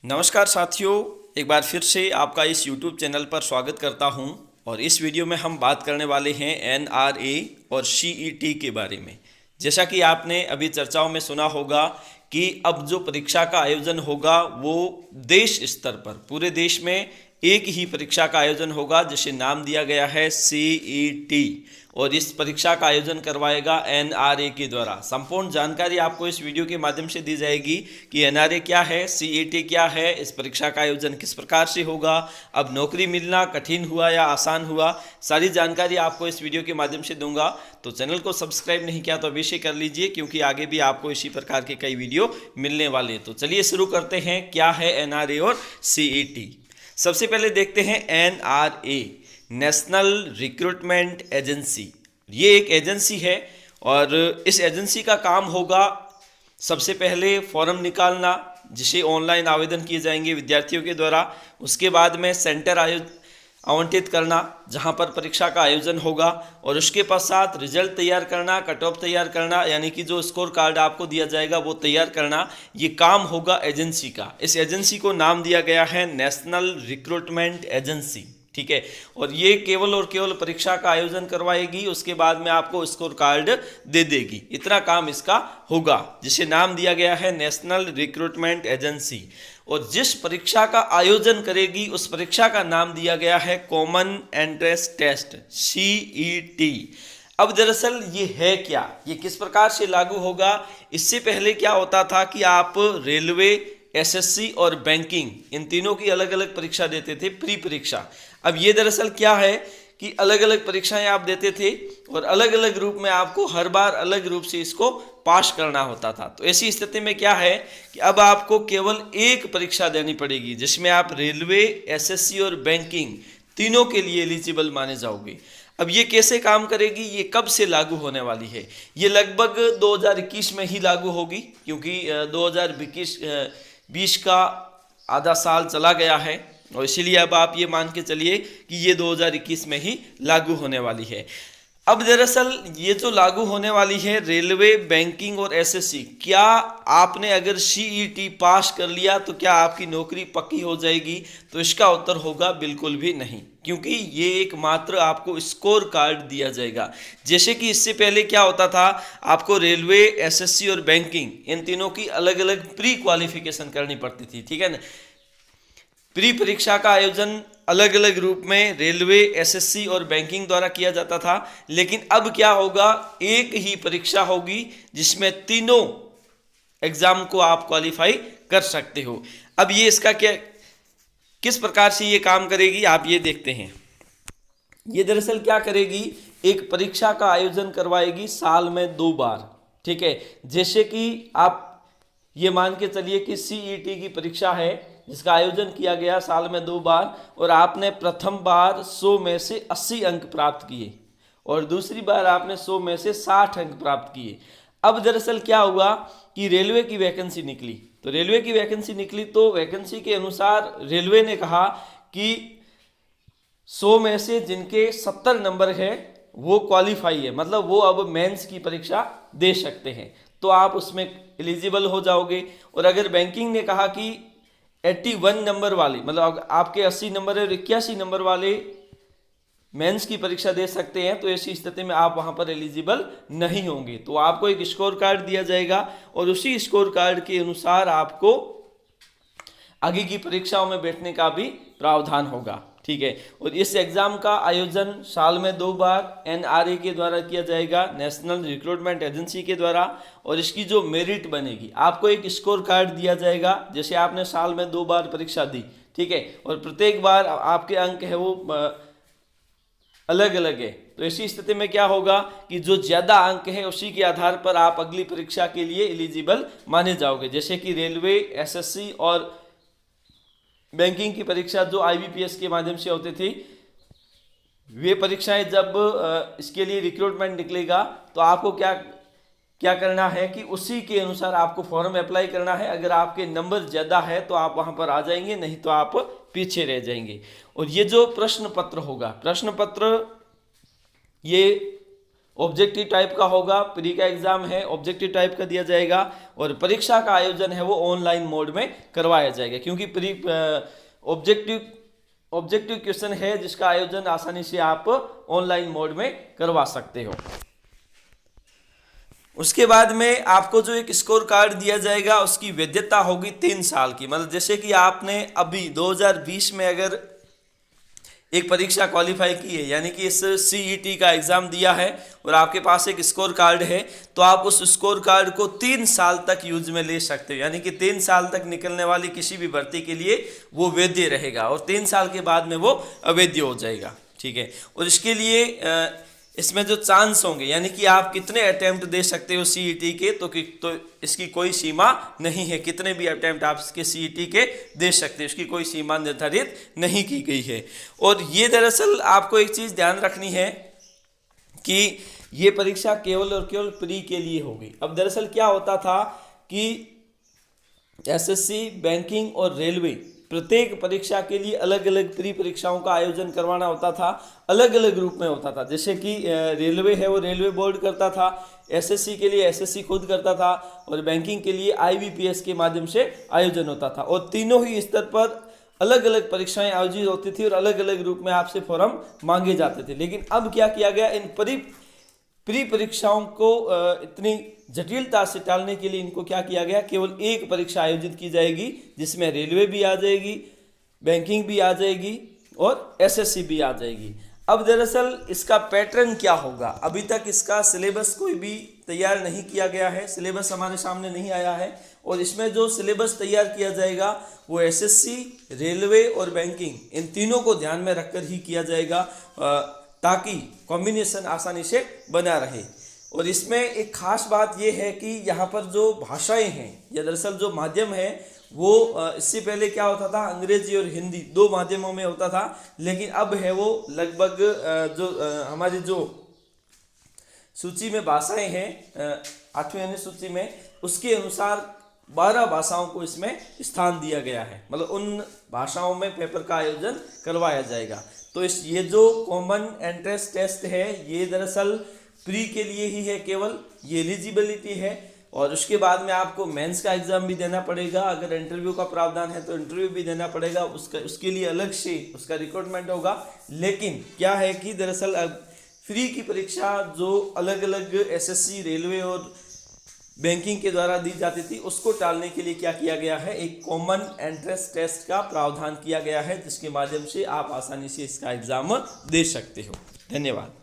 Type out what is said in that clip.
नमस्कार साथियों, एक बार फिर से आपका इस YouTube चैनल पर स्वागत करता हूं। और इस वीडियो में हम बात करने वाले हैं NRA और CET के बारे में। जैसा कि आपने अभी चर्चाओं में सुना होगा कि अब जो परीक्षा का आयोजन होगा वो देश स्तर पर पूरे देश में एक ही परीक्षा का आयोजन होगा जिसे नाम दिया गया है CET, और इस परीक्षा का आयोजन करवाएगा NRA के द्वारा। संपूर्ण जानकारी आपको इस वीडियो के माध्यम से दी जाएगी कि NRA क्या है, CET क्या है, इस परीक्षा का आयोजन किस प्रकार से होगा, अब नौकरी मिलना कठिन हुआ या आसान हुआ, सारी जानकारी आपको इस वीडियो के माध्यम से दूंगा। तो चैनल को सब्सक्राइब नहीं किया तो अवश्य कर लीजिए, क्योंकि आगे भी आपको इसी प्रकार के कई वीडियो मिलने वाले हैं। तो चलिए शुरू करते हैं, क्या है NRA और CET। सबसे पहले देखते हैं NRA, नेशनल रिक्रूटमेंट एजेंसी। ये एक एजेंसी है और इस एजेंसी का काम होगा सबसे पहले फॉर्म निकालना, जिसे ऑनलाइन आवेदन किए जाएंगे विद्यार्थियों के द्वारा। उसके बाद में सेंटर आवंटित करना जहां पर परीक्षा का आयोजन होगा, और उसके पश्चात रिजल्ट तैयार करना, कट ऑफ तैयार करना, यानी कि जो स्कोर कार्ड आपको दिया जाएगा वो तैयार करना। ये काम होगा एजेंसी का। इस एजेंसी को नाम दिया गया है नेशनल रिक्रूटमेंट एजेंसी, ठीक है। और ये केवल और केवल परीक्षा का आयोजन करवाएगी, उसके बाद में आपको स्कोर कार्ड दे देगी। इतना काम इसका होगा, जिसे नाम दिया गया है नेशनल रिक्रूटमेंट एजेंसी। और जिस परीक्षा का आयोजन करेगी उस परीक्षा का नाम दिया गया है कॉमन एंट्रेंस टेस्ट, CET। अब दरअसल ये है क्या, ये किस प्रकार से लागू होगा? इससे पहले क्या होता था कि आप रेलवे, SSC और बैंकिंग, इन तीनों की अलग अलग परीक्षा देते थे, प्री परीक्षा। अब ये दरअसल क्या है कि अलग अलग परीक्षाएं आप देते थे और अलग अलग रूप में आपको हर बार अलग रूप से इसको पास करना होता था। तो ऐसी स्थिति में क्या है कि अब आपको केवल एक परीक्षा देनी पड़ेगी, जिसमें आप रेलवे, SSC और बैंकिंग तीनों के लिए एलिजिबल माने जाओगे। अब ये कैसे काम करेगी, ये कब से लागू होने वाली है? ये लगभग 2021 में ही लागू होगी, क्योंकि 2020 का आधा साल चला गया है, और इसीलिए अब आप ये मान के चलिए कि ये 2021 में ही लागू होने वाली है। अब दरअसल ये जो लागू होने वाली है रेलवे, बैंकिंग और SSC, क्या आपने अगर CET पास कर लिया तो क्या आपकी नौकरी पक्की हो जाएगी? तो इसका उत्तर होगा बिल्कुल भी नहीं, क्योंकि ये एक मात्र आपको स्कोर कार्ड दिया जाएगा। जैसे कि इससे पहले क्या होता था, आपको रेलवे, SSC और बैंकिंग, इन तीनों की अलग अलग प्री क्वालिफिकेशन करनी पड़ती थी, ठीक है ना। प्री परीक्षा का आयोजन अलग अलग रूप में रेलवे, SSC और बैंकिंग द्वारा किया जाता था, लेकिन अब क्या होगा, एक ही परीक्षा होगी जिसमें तीनों एग्जाम को आप क्वालिफाई कर सकते हो। अब ये इसका क्या, किस प्रकार से ये काम करेगी, आप ये देखते हैं। ये दरअसल क्या करेगी, एक परीक्षा का आयोजन करवाएगी साल में 2 बार, ठीक है। जैसे कि आप ये मान के चलिए कि CET की परीक्षा है जिसका आयोजन किया गया साल में 2 बार, और आपने प्रथम बार 100 में से 80 अंक प्राप्त किए और दूसरी बार आपने 100 में से 60 अंक प्राप्त किए। अब दरअसल क्या हुआ कि रेलवे की वैकेंसी निकली, तो रेलवे की वैकेंसी निकली तो वैकेंसी के अनुसार रेलवे ने कहा कि 100 में से जिनके 70 नंबर है वो क्वालिफाई है, मतलब वो अब मेंस की परीक्षा दे सकते हैं, तो आप उसमें एलिजिबल हो जाओगे। और अगर बैंकिंग ने कहा कि 81 नंबर वाले, मतलब आपके 80 नंबर है और 81 नंबर वाले मेंस की परीक्षा दे सकते हैं, तो ऐसी स्थिति में आप वहां पर एलिजिबल नहीं होंगे। तो आपको एक स्कोर कार्ड दिया जाएगा और उसी स्कोर कार्ड के अनुसार आपको आगे की परीक्षाओं में बैठने का भी प्रावधान होगा, ठीक है। और इस एग्जाम का आयोजन साल में 2 बार NRA के द्वारा किया जाएगा, नेशनल रिक्रूटमेंट एजेंसी के द्वारा। और इसकी जो मेरिट बनेगी, आपको एक स्कोर कार्ड दिया जाएगा, जैसे आपने साल में 2 बार परीक्षा दी, ठीक है, और प्रत्येक बार आपके अंक है वो अलग अलग है। तो ऐसी स्थिति में क्या होगा कि जो ज्यादा अंक है उसी के आधार पर आप अगली परीक्षा के लिए एलिजिबल माने जाओगे। जैसे कि रेलवे, SSC और बैंकिंग की परीक्षा जो IBPS के माध्यम से होती थी, वे परीक्षाएं जब इसके लिए रिक्रूटमेंट निकलेगा तो आपको क्या करना है कि उसी के अनुसार आपको फॉर्म अप्लाई करना है। अगर आपके नंबर ज़्यादा है तो आप वहां पर आ जाएंगे, नहीं तो आप पीछे रह जाएंगे। और ये जो प्रश्न पत्र होगा, प्रश्न पत्र ये ऑब्जेक्टिव टाइप का होगा, प्री का एग्जाम है ऑब्जेक्टिव टाइप का दिया जाएगा, और परीक्षा का आयोजन है वो ऑनलाइन मोड में करवाया जाएगा, क्योंकि प्री ऑब्जेक्टिव क्वेश्चन है जिसका आयोजन आसानी से आप ऑनलाइन मोड में करवा सकते हो। उसके बाद में आपको जो एक स्कोर कार्ड दिया जाएगा उसकी वैधता होगी 3 साल की। मतलब जैसे कि आपने अभी 2020 में अगर एक परीक्षा क्वालिफाई की है, यानी कि इस CET का एग्ज़ाम दिया है और आपके पास एक स्कोर कार्ड है, तो आप उस स्कोर कार्ड को 3 साल तक यूज में ले सकते हो, यानी कि 3 साल तक निकलने वाली किसी भी भर्ती के लिए वो वैध रहेगा और 3 साल के बाद में वो अवैध हो जाएगा। ठीक है, और इसके लिए इसमें जो चांस होंगे, यानी कि आप कितने अटेम्प्ट दे सकते हो CET के, तो इसकी कोई सीमा नहीं है, कितने भी अटेम्प्ट आप इसके CET के दे सकते हो, इसकी कोई सीमा निर्धारित नहीं की गई है। और ये दरअसल आपको एक चीज़ ध्यान रखनी है कि ये परीक्षा केवल और केवल प्री के लिए होगी। अब दरअसल क्या होता था कि SSC, बैंकिंग और रेलवे प्रत्येक परीक्षा के लिए अलग अलग प्री परीक्षाओं का आयोजन करवाना होता था, अलग अलग रूप में होता था। जैसे कि रेलवे है वो रेलवे बोर्ड करता था, SSC के लिए SSC खुद करता था, और बैंकिंग के लिए IBPS के माध्यम से आयोजन होता था। और तीनों ही स्तर पर अलग अलग परीक्षाएं आयोजित होती थी और अलग अलग रूप में आपसे फॉर्म मांगे जाते थे। लेकिन अब क्या किया गया, इन प्री परीक्षाओं को इतनी जटिलता से टालने के लिए इनको क्या किया गया, केवल एक परीक्षा आयोजित की जाएगी जिसमें रेलवे भी आ जाएगी, बैंकिंग भी आ जाएगी और SSC भी आ जाएगी। अब दरअसल इसका पैटर्न क्या होगा, अभी तक इसका सिलेबस कोई भी तैयार नहीं किया गया है, सिलेबस हमारे सामने नहीं आया है, और इसमें जो सिलेबस तैयार किया जाएगा वो SSC, रेलवे और बैंकिंग इन तीनों को ध्यान में रखकर ही किया जाएगा, ताकि कॉम्बिनेशन आसानी से बना रहे। और इसमें एक खास बात यह है कि यहाँ पर जो भाषाएं हैं या दरअसल जो माध्यम है वो इससे पहले क्या होता था, अंग्रेजी और हिंदी 2 माध्यमों में होता था, लेकिन अब है वो लगभग जो हमारी जो सूची में भाषाएं हैं 8वीं अनुसूची में, उसके अनुसार 12 भाषाओं को इसमें स्थान दिया गया है। मतलब उन भाषाओं में पेपर का आयोजन करवाया जाएगा। तो ये जो कॉमन एंट्रेंस टेस्ट है ये दरअसल प्री के लिए ही है, केवल ये एलिजिबिलिटी है, और उसके बाद में आपको मेंस का एग्जाम भी देना पड़ेगा। अगर इंटरव्यू का प्रावधान है तो इंटरव्यू भी देना पड़ेगा, उसके लिए अलग से उसका रिक्रूटमेंट होगा। लेकिन क्या है कि दरअसल अब फ्री की परीक्षा जो अलग अलग SSC, रेलवे और बैंकिंग के द्वारा दी जाती थी, उसको टालने के लिए क्या किया गया है, एक कॉमन एंट्रेंस टेस्ट का प्रावधान किया गया है, जिसके माध्यम से आप आसानी से इसका एग्जाम दे सकते हो। धन्यवाद।